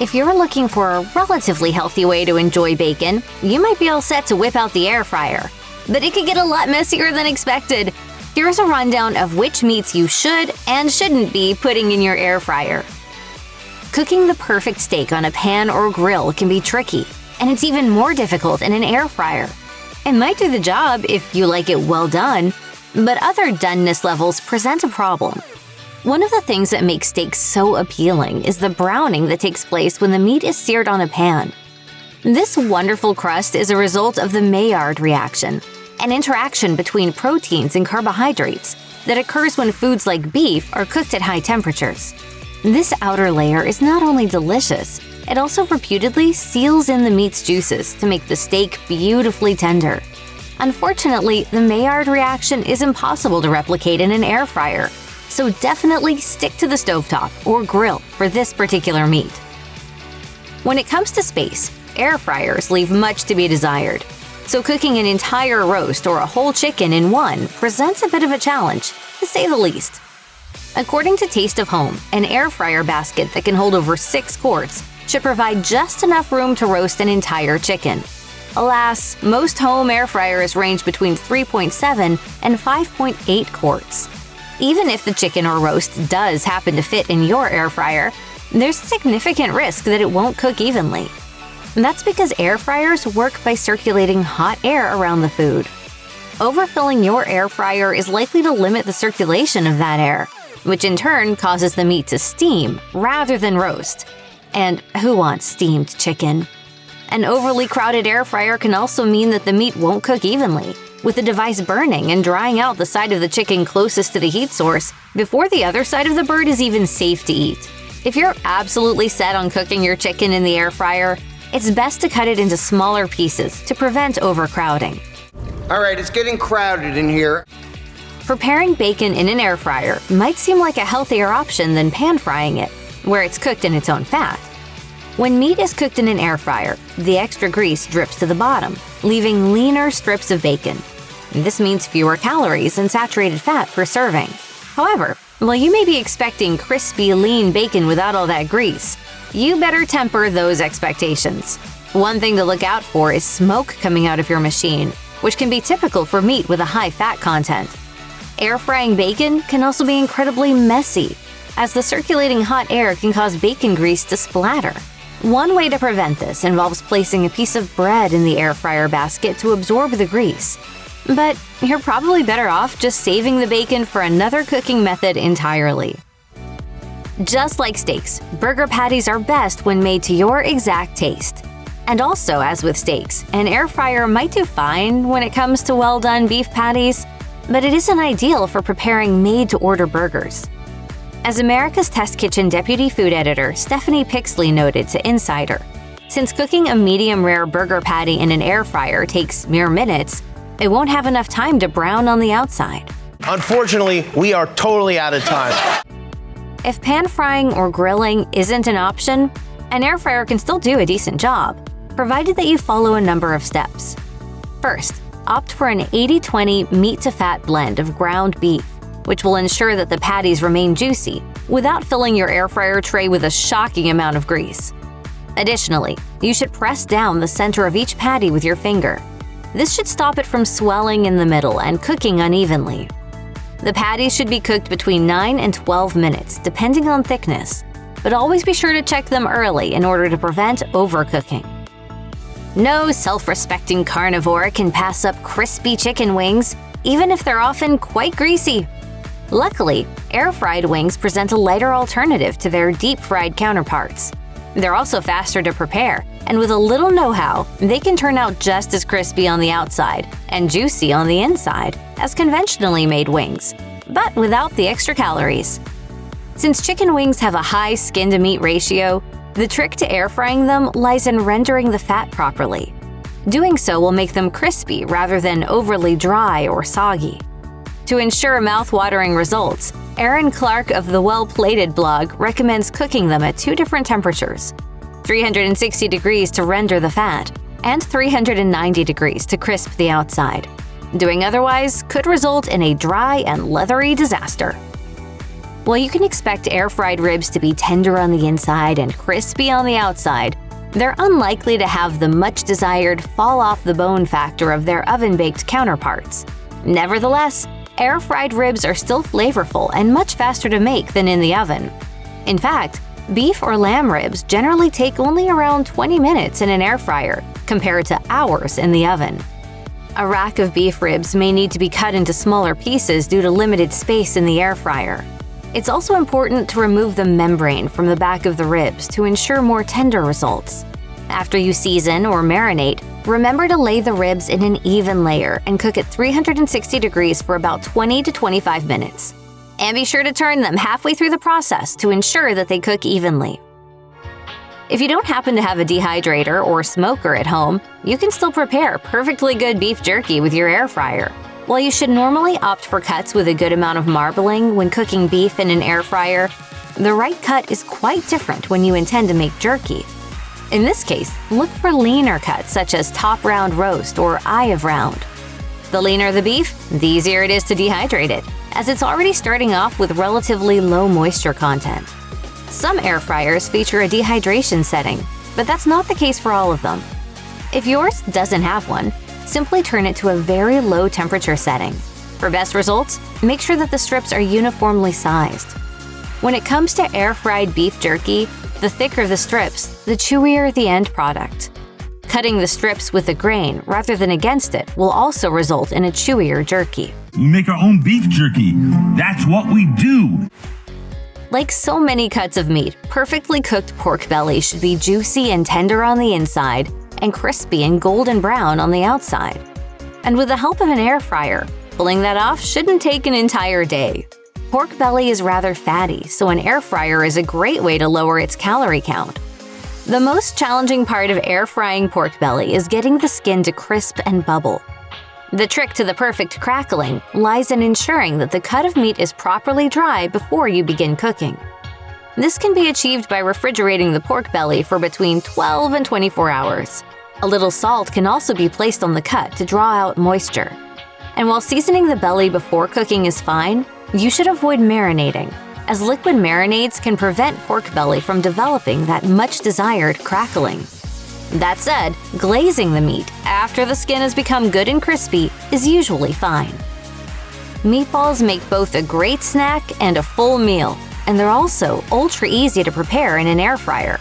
If you're looking for a relatively healthy way to enjoy bacon, you might be all set to whip out the air fryer. But it could get a lot messier than expected. Here's a rundown of which meats you should and shouldn't be putting in your air fryer. Cooking the perfect steak on a pan or grill can be tricky, and it's even more difficult in an air fryer. It might do the job if you like it well done, but other doneness levels present a problem. One of the things that makes steaks so appealing is the browning that takes place when the meat is seared on a pan. This wonderful crust is a result of the Maillard reaction, an interaction between proteins and carbohydrates that occurs when foods like beef are cooked at high temperatures. This outer layer is not only delicious, it also reputedly seals in the meat's juices to make the steak beautifully tender. Unfortunately, the Maillard reaction is impossible to replicate in an air fryer, so definitely stick to the stovetop or grill for this particular meat. When it comes to space, air fryers leave much to be desired. So cooking an entire roast or a whole chicken in one presents a bit of a challenge, to say the least. According to Taste of Home, an air fryer basket that can hold over 6 quarts should provide just enough room to roast an entire chicken. Alas, most home air fryers range between 3.7 and 5.8 quarts. Even if the chicken or roast does happen to fit in your air fryer, there's a significant risk that it won't cook evenly. That's because air fryers work by circulating hot air around the food. Overfilling your air fryer is likely to limit the circulation of that air, which in turn causes the meat to steam rather than roast. And who wants steamed chicken? An overly crowded air fryer can also mean that the meat won't cook evenly, with the device burning and drying out the side of the chicken closest to the heat source before the other side of the bird is even safe to eat. If you're absolutely set on cooking your chicken in the air fryer, it's best to cut it into smaller pieces to prevent overcrowding. All right, it's getting crowded in here. Preparing bacon in an air fryer might seem like a healthier option than pan frying it, where it's cooked in its own fat. When meat is cooked in an air fryer, the extra grease drips to the bottom, leaving leaner strips of bacon. This means fewer calories and saturated fat per serving. However, while you may be expecting crispy, lean bacon without all that grease, you better temper those expectations. One thing to look out for is smoke coming out of your machine, which can be typical for meat with a high fat content. Air frying bacon can also be incredibly messy, as the circulating hot air can cause bacon grease to splatter. One way to prevent this involves placing a piece of bread in the air fryer basket to absorb the grease. But you're probably better off just saving the bacon for another cooking method entirely. Just like steaks, burger patties are best when made to your exact taste. And also, as with steaks, an air fryer might do fine when it comes to well-done beef patties, but it isn't ideal for preparing made-to-order burgers. As America's Test Kitchen Deputy Food Editor Stephanie Pixley noted to Insider, since cooking a medium-rare burger patty in an air fryer takes mere minutes, it won't have enough time to brown on the outside. Unfortunately, we are totally out of time. If pan frying or grilling isn't an option, an air fryer can still do a decent job, provided that you follow a number of steps. First, opt for an 80-20 meat-to-fat blend of ground beef, which will ensure that the patties remain juicy without filling your air fryer tray with a shocking amount of grease. Additionally, you should press down the center of each patty with your finger. This should stop it from swelling in the middle and cooking unevenly. The patties should be cooked between 9 and 12 minutes, depending on thickness, but always be sure to check them early in order to prevent overcooking. No self-respecting carnivore can pass up crispy chicken wings, even if they're often quite greasy. Luckily, air-fried wings present a lighter alternative to their deep-fried counterparts. They're also faster to prepare, and with a little know-how, they can turn out just as crispy on the outside and juicy on the inside as conventionally made wings, but without the extra calories. Since chicken wings have a high skin-to-meat ratio, the trick to air-frying them lies in rendering the fat properly. Doing so will make them crispy rather than overly dry or soggy. To ensure mouth-watering results, Aaron Clark of the Well Plated blog recommends cooking them at 2 different temperatures: 360 degrees to render the fat, and 390 degrees to crisp the outside. Doing otherwise could result in a dry and leathery disaster. While you can expect air-fried ribs to be tender on the inside and crispy on the outside, they're unlikely to have the much-desired fall-off-the-bone factor of their oven-baked counterparts. Nevertheless, air-fried ribs are still flavorful and much faster to make than in the oven. In fact, beef or lamb ribs generally take only around 20 minutes in an air fryer, compared to hours in the oven. A rack of beef ribs may need to be cut into smaller pieces due to limited space in the air fryer. It's also important to remove the membrane from the back of the ribs to ensure more tender results. After you season or marinate, remember to lay the ribs in an even layer and cook at 360 degrees for about 20 to 25 minutes. And be sure to turn them halfway through the process to ensure that they cook evenly. If you don't happen to have a dehydrator or smoker at home, you can still prepare perfectly good beef jerky with your air fryer. While you should normally opt for cuts with a good amount of marbling when cooking beef in an air fryer, the right cut is quite different when you intend to make jerky. In this case, look for leaner cuts such as top round roast or eye of round. The leaner the beef, the easier it is to dehydrate it, as it's already starting off with relatively low moisture content. Some air fryers feature a dehydration setting, but that's not the case for all of them. If yours doesn't have one, simply turn it to a very low temperature setting. For best results, make sure that the strips are uniformly sized. When it comes to air-fried beef jerky, the thicker the strips, the chewier the end product. Cutting the strips with a grain rather than against it will also result in a chewier jerky. We make our own beef jerky. That's what we do. Like so many cuts of meat, perfectly cooked pork belly should be juicy and tender on the inside and crispy and golden brown on the outside. And with the help of an air fryer, pulling that off shouldn't take an entire day. Pork belly is rather fatty, so an air fryer is a great way to lower its calorie count. The most challenging part of air frying pork belly is getting the skin to crisp and bubble. The trick to the perfect crackling lies in ensuring that the cut of meat is properly dry before you begin cooking. This can be achieved by refrigerating the pork belly for between 12 and 24 hours. A little salt can also be placed on the cut to draw out moisture. And while seasoning the belly before cooking is fine, you should avoid marinating, as liquid marinades can prevent pork belly from developing that much-desired crackling. That said, glazing the meat after the skin has become good and crispy is usually fine. Meatballs make both a great snack and a full meal, and they're also ultra easy to prepare in an air fryer.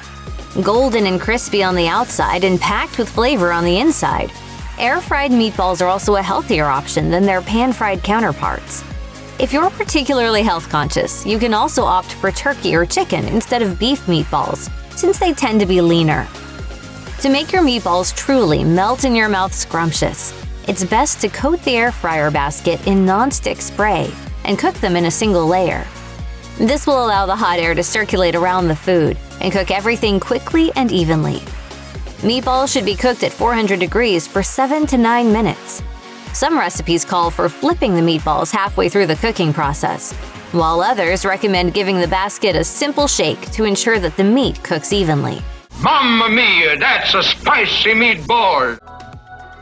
Golden and crispy on the outside and packed with flavor on the inside, air-fried meatballs are also a healthier option than their pan-fried counterparts. If you're particularly health-conscious, you can also opt for turkey or chicken instead of beef meatballs, since they tend to be leaner. To make your meatballs truly melt-in-your-mouth scrumptious, it's best to coat the air fryer basket in non-stick spray and cook them in a single layer. This will allow the hot air to circulate around the food and cook everything quickly and evenly. Meatballs should be cooked at 400 degrees for 7 to 9 minutes. Some recipes call for flipping the meatballs halfway through the cooking process, while others recommend giving the basket a simple shake to ensure that the meat cooks evenly. Mamma mia, that's a spicy meatball!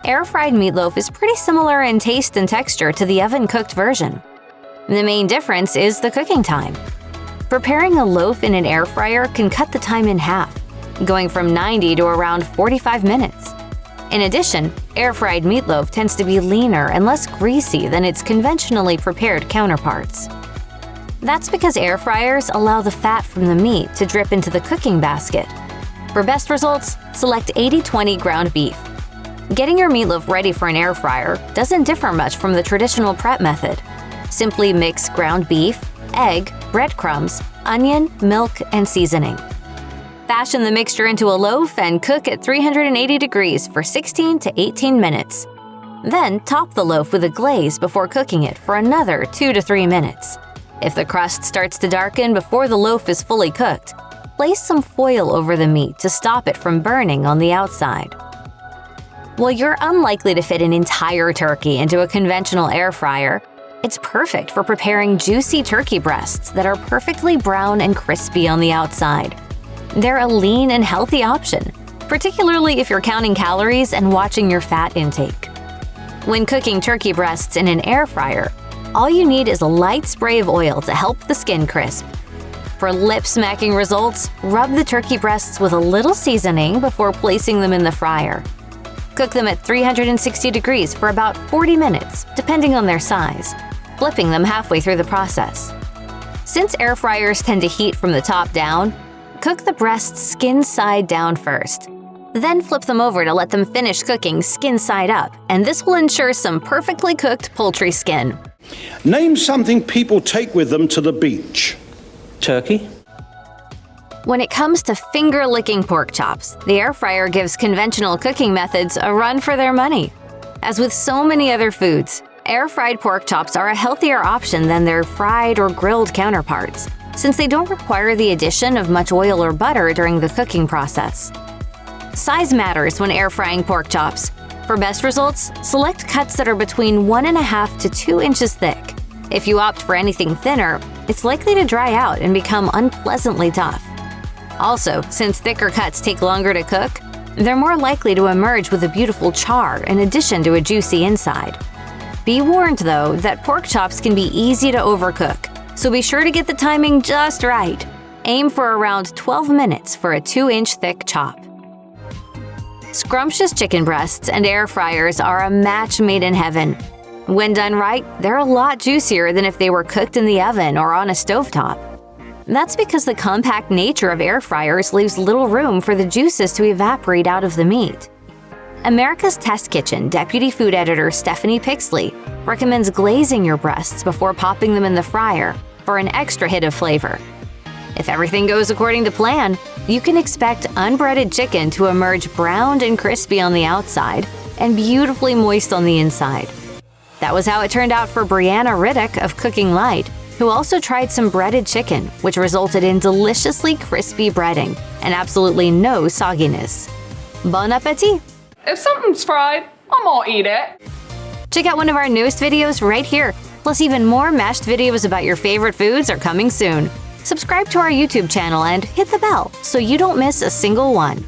Air-fried meatloaf is pretty similar in taste and texture to the oven-cooked version. The main difference is the cooking time. Preparing a loaf in an air fryer can cut the time in half, going from 90 to around 45 minutes. In addition, air-fried meatloaf tends to be leaner and less greasy than its conventionally prepared counterparts. That's because air fryers allow the fat from the meat to drip into the cooking basket. For best results, select 80-20 ground beef. Getting your meatloaf ready for an air fryer doesn't differ much from the traditional prep method. Simply mix ground beef, egg, breadcrumbs, onion, milk, and seasoning. Fashion the mixture into a loaf and cook at 380 degrees for 16 to 18 minutes. Then top the loaf with a glaze before cooking it for another 2 to 3 minutes. If the crust starts to darken before the loaf is fully cooked, place some foil over the meat to stop it from burning on the outside. While you're unlikely to fit an entire turkey into a conventional air fryer, it's perfect for preparing juicy turkey breasts that are perfectly brown and crispy on the outside. They're a lean and healthy option, particularly if you're counting calories and watching your fat intake. When cooking turkey breasts in an air fryer, All you need is a light spray of oil to help the skin crisp. For lip-smacking results, rub the turkey breasts with a little seasoning before placing them in the fryer. Cook them at 360 degrees for about 40 minutes, depending on their size, flipping them halfway through the process. Since air fryers tend to heat from the top down, cook the breasts skin side down first. Then flip them over to let them finish cooking skin side up, and this will ensure some perfectly cooked poultry skin. Name something people take with them to the beach. Turkey. When it comes to finger-licking pork chops, the air fryer gives conventional cooking methods a run for their money. As with so many other foods, air-fried pork chops are a healthier option than their fried or grilled counterparts, since they don't require the addition of much oil or butter during the cooking process. Size matters when air frying pork chops. For best results, select cuts that are between 1.5 to 2 inches thick. If you opt for anything thinner, it's likely to dry out and become unpleasantly tough. Also, since thicker cuts take longer to cook, they're more likely to emerge with a beautiful char in addition to a juicy inside. Be warned, though, that pork chops can be easy to overcook, so be sure to get the timing just right. Aim for around 12 minutes for a 2-inch thick chop. Scrumptious chicken breasts and air fryers are a match made in heaven. When done right, they're a lot juicier than if they were cooked in the oven or on a stovetop. That's because the compact nature of air fryers leaves little room for the juices to evaporate out of the meat. America's Test Kitchen Deputy Food Editor Stephanie Pixley recommends glazing your breasts before popping them in the fryer for an extra hit of flavor. If everything goes according to plan, you can expect unbreaded chicken to emerge browned and crispy on the outside and beautifully moist on the inside. That was how it turned out for Brianna Riddick of Cooking Light, who also tried some breaded chicken, which resulted in deliciously crispy breading and absolutely no sogginess. Bon appétit! If something's fried, I might eat it. Check out one of our newest videos right here. Plus, even more mashed videos about your favorite foods are coming soon. Subscribe to our YouTube channel and hit the bell so you don't miss a single one.